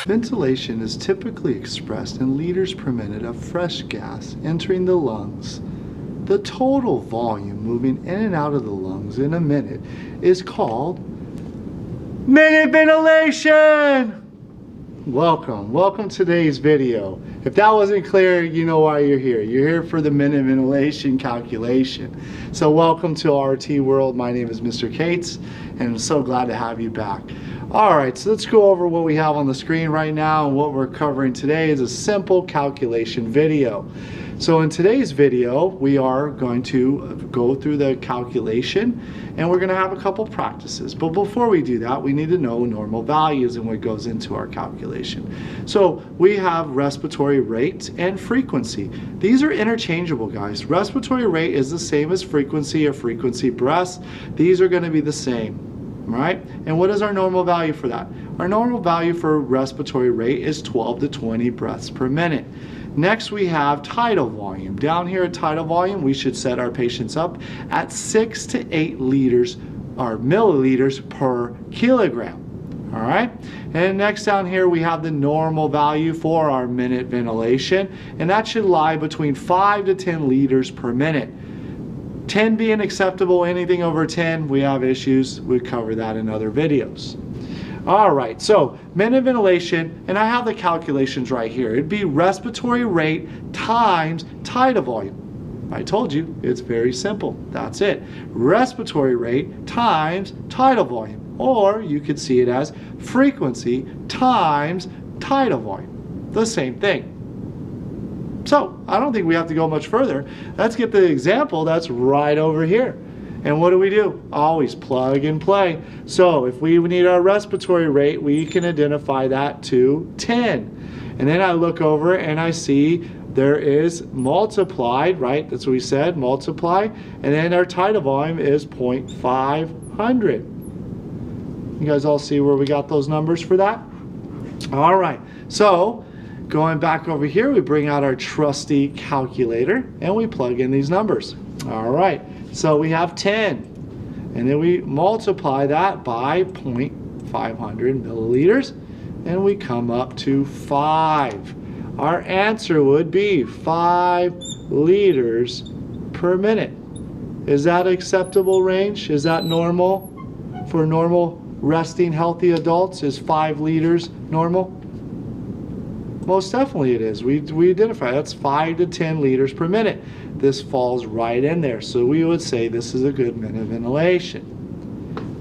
Ventilation is typically expressed in liters per minute of fresh gas entering the lungs. The total volume moving in and out of the lungs in a minute is called minute ventilation. Welcome to today's video. If that wasn't clear, you know why you're here. You're here for the minute ventilation calculation. So welcome to RT World. My name is Mr. Cates, and I'm so glad to have you back. Alright, so let's go over what we have on the screen right now, and what we're covering today is a simple calculation video. So in today's video, we are going to go through the calculation, and we're going to have a couple practices. But before we do that, we need to know normal values and what goes into our calculation. So we have respiratory rate and frequency. These are interchangeable, guys. Respiratory rate is the same as frequency or frequency breaths. These are going to be the same. Right? And what is our normal value for that? Our normal value for respiratory rate is 12 to 20 breaths per minute. Next, we have tidal volume. Down here at tidal volume, we should set our patients up at 6 to 8 liters or milliliters per kilogram. All right? And next down here, we have the normal value for our minute ventilation, and that should lie between 5 to 10 liters per minute. 10 being acceptable, anything over 10, we have issues. We cover that in other videos. All right, so minute ventilation, and I have the calculations right here. It'd be respiratory rate times tidal volume. I told you, it's very simple. That's it. Respiratory rate times tidal volume. Or you could see it as frequency times tidal volume. The same thing. So, I don't think we have to go much further. Let's get the example that's right over here. And what do? Always plug and play. So, if we need our respiratory rate, we can identify that to 10. And then I look over and I see there is multiplied, right? That's what we said, multiply. And then our tidal volume is 0.500. You guys all see where we got those numbers for that? All right. So, going back over here, we bring out our trusty calculator and we plug in these numbers. All right, so we have 10, and then we multiply that by 0.500 milliliters, and we come up to 5. Our answer would be 5 liters per minute. Is that acceptable range? Is that normal? For normal resting healthy adults, is 5 liters normal? Most definitely it is. We identify that's 5 to 10 liters per minute. This falls right in there. So we would say this is a good minute ventilation.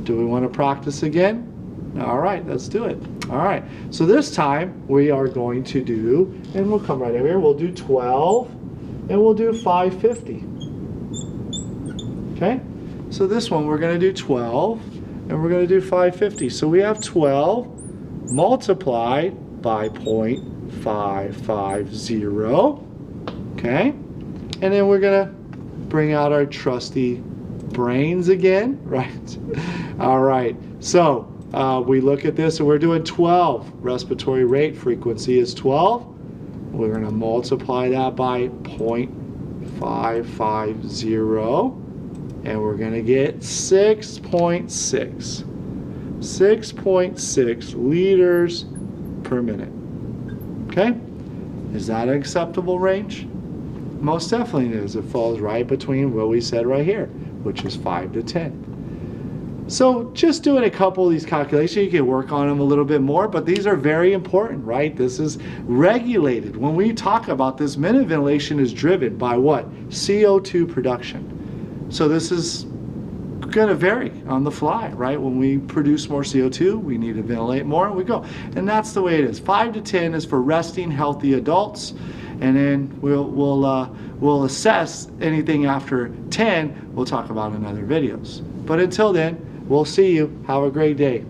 Do we want to practice again? All right, let's do it. All right, so this time we are going to do, and we'll come right over here, we'll do 12 and we'll do 550. Okay, so this one we're going to do 12 and we're going to do 550. So we have 12 multiplied by 0.550, okay? And then we're gonna bring out our trusty brains again, right? All right, so we look at this and we're doing 12. Respiratory rate frequency is 12. We're gonna multiply that by 0.550, and we're gonna get 6.6. 6.6 liters per minute. Okay, is that an acceptable range? Most definitely it is. It falls right between what we said right here, which is 5 to 10. So just doing a couple of these calculations, you can work on them a little bit more, but these are very important, right? This is regulated. When we talk about this, minute ventilation is driven by what? CO2 production. So this is going to vary on the fly, right? When we produce more CO2, we need to ventilate more, and we go. And that's the way it is. 5 to 10 is for resting healthy adults, and then we'll assess anything after 10. We'll talk about in other videos. But until then, we'll see you. Have a great day.